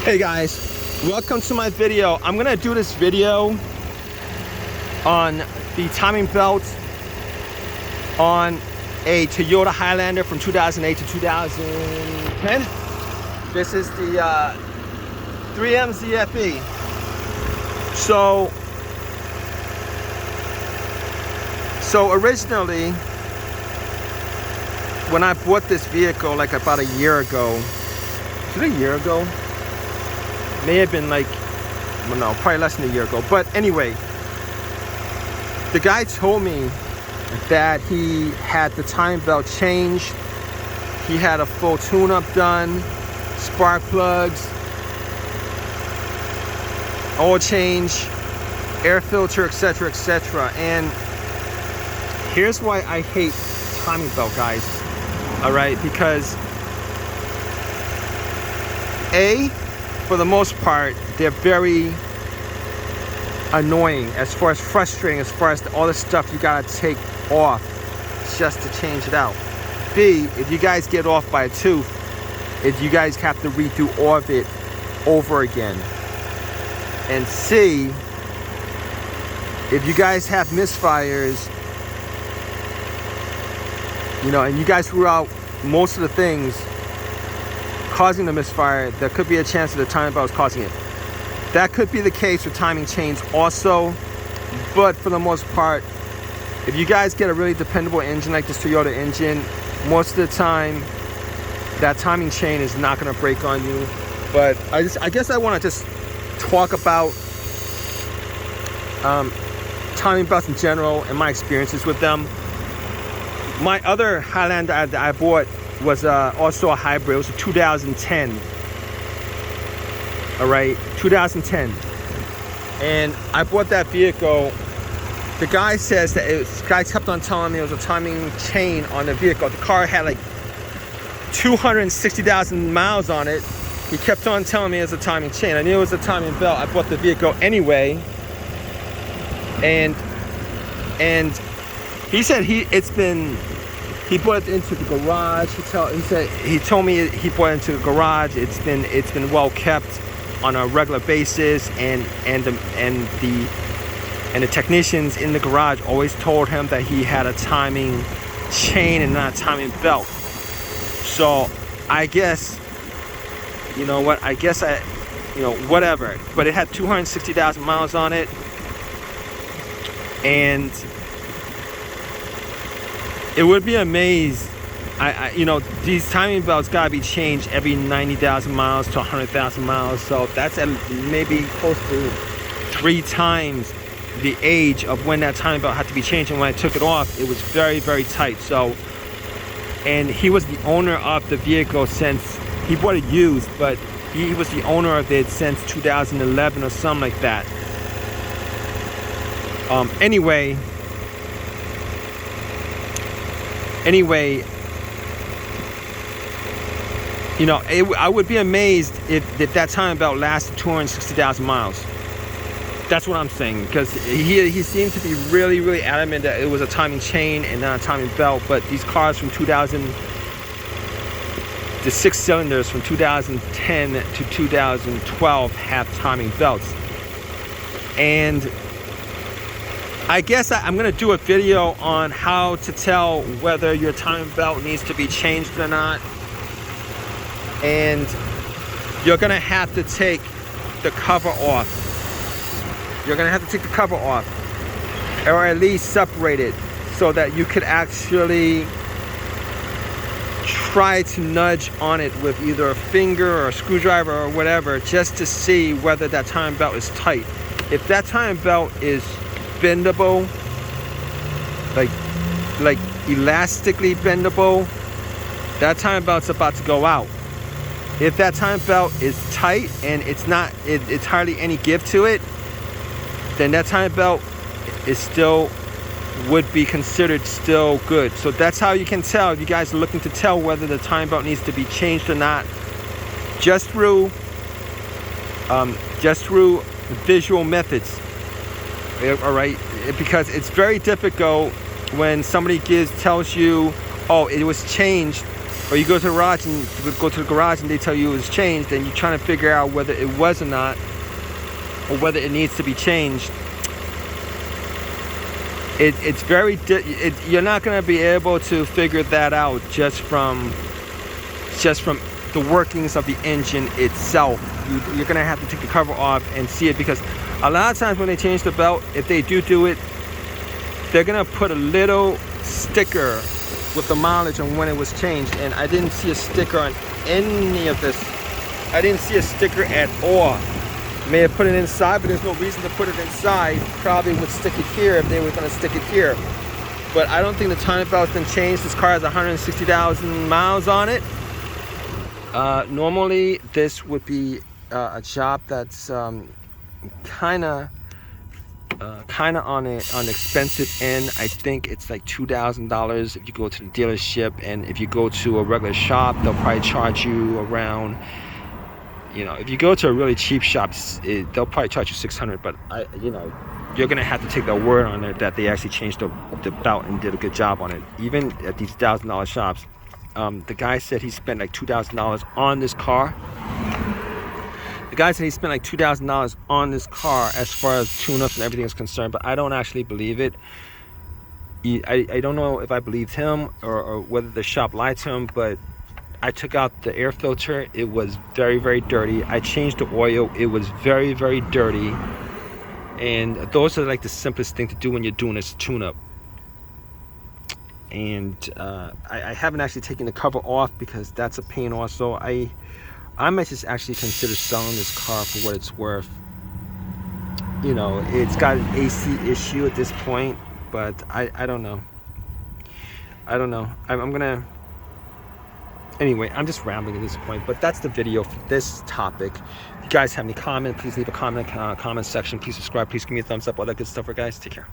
Hey guys, welcome to my video. I'm gonna do this video on the timing belt on a Toyota Highlander from 2008 to 2010. This is the 3M ZFE. So originally, when I bought this vehicle like about a year ago, was it a year ago? May have been like, well, no, probably less than a year ago. But anyway, the guy told me that he had the timing belt changed. He had a full tune-up done, spark plugs, oil change, air filter, etc., etc. And here's why I hate timing belt, guys. All right, because for the most part, they're very annoying, as far as frustrating, as far as all the stuff you gotta take off just to change it out. B, if you guys get off by a tooth, if you guys have to redo all of it over again. And C, if you guys have misfires, you know, and you guys threw out most of the things causing the misfire, there could be a chance that the timing belt is causing it. That could be the case with timing chains also, but for the most part, if you guys get a really dependable engine like this Toyota engine, most of the time that timing chain is not going to break on you. But I guess I want to just talk about timing belts in general and my experiences with them. My other Highlander I bought was also a hybrid. It was a 2010. All right, 2010. And I bought that vehicle. The guy says that the guy kept on telling me it was a timing chain on the vehicle. The car had like 260,000 miles on it. He kept on telling me it was a timing chain. I knew it was a timing belt. I bought the vehicle anyway. And he said he brought it into the garage. He told me he brought it into the garage. It's been well kept on a regular basis, and the technicians in the garage always told him that he had a timing chain and not a timing belt. So I guess, you know what? I guess whatever. But it had 260,000 miles on it, and it would be amazed. These timing belts gotta be changed every 90,000 miles to 100,000 miles. So that's at maybe close to 3 times the age of when that timing belt had to be changed. And when I took it off, it was very, very tight. So, and he was the owner of the vehicle since, he bought it used, but he was the owner of it since 2011 or something like that. Anyway, you know, I would be amazed if that timing belt lasted 260,000 miles. That's what I'm saying, because he seemed to be really, really adamant that it was a timing chain and not a timing belt. But these cars from the 6 cylinders from 2010 to 2012 have timing belts. And I guess I'm going to do a video on how to tell whether your timing belt needs to be changed or not. And you're going to have to take the cover off. You're going to have to take the cover off, or at least separate it, so that you could actually try to nudge on it with either a finger or a screwdriver or whatever, just to see whether that timing belt is tight. If that timing belt is bendable, like elastically bendable, that timing belt's about to go out. If that timing belt is tight and it's hardly any give to it, then that timing belt would be considered still good. So that's how you can tell, if you guys are looking to tell whether the timing belt needs to be changed or not, just through visual methods. All right, because it's very difficult when somebody tells you, oh, it was changed or you go to the garage and they tell you it was changed, and you're trying to figure out whether it was or not, or whether it needs to be changed. It's very you're not going to be able to figure that out just from the workings of the engine itself. You're going to have to take the cover off and see it, because a lot of times when they change the belt, if they do it, they're going to put a little sticker with the mileage on when it was changed, and I didn't see a sticker on any of this. I didn't see a sticker at all. May have put it inside, but there's no reason to put it inside. Probably would stick it here if they were going to stick it here. But I don't think the timing belt's been changed. This car has 160,000 miles on it. Normally, this would be a job that's kind of on the expensive end. I think it's like $2,000 if you go to the dealership, and if you go to a regular shop, they'll probably charge you around. If you go to a really cheap shop, they'll probably charge you $600. But you're gonna have to take their word on it that they actually changed the belt and did a good job on it. Even at these $1,000 shops, the guy said he spent like $2,000 on this car. The guy said he spent like $2,000 on this car as far as tune-ups and everything is concerned. But I don't actually believe it. I don't know if I believed him or whether the shop lied to him, but I took out the air filter. It was very, very dirty. I changed the oil. It was very, very dirty. And those are like the simplest thing to do when you're doing this tune-up. And I haven't actually taken the cover off because that's a pain also. I might just actually consider selling this car for what it's worth. It's got an AC issue at this point, but I don't know. I'm gonna... Anyway, I'm just rambling at this point, but that's the video for this topic. If you guys have any comment, please leave a comment in the comment section. Please subscribe. Please give me a thumbs up. All that good stuff, guys. Take care.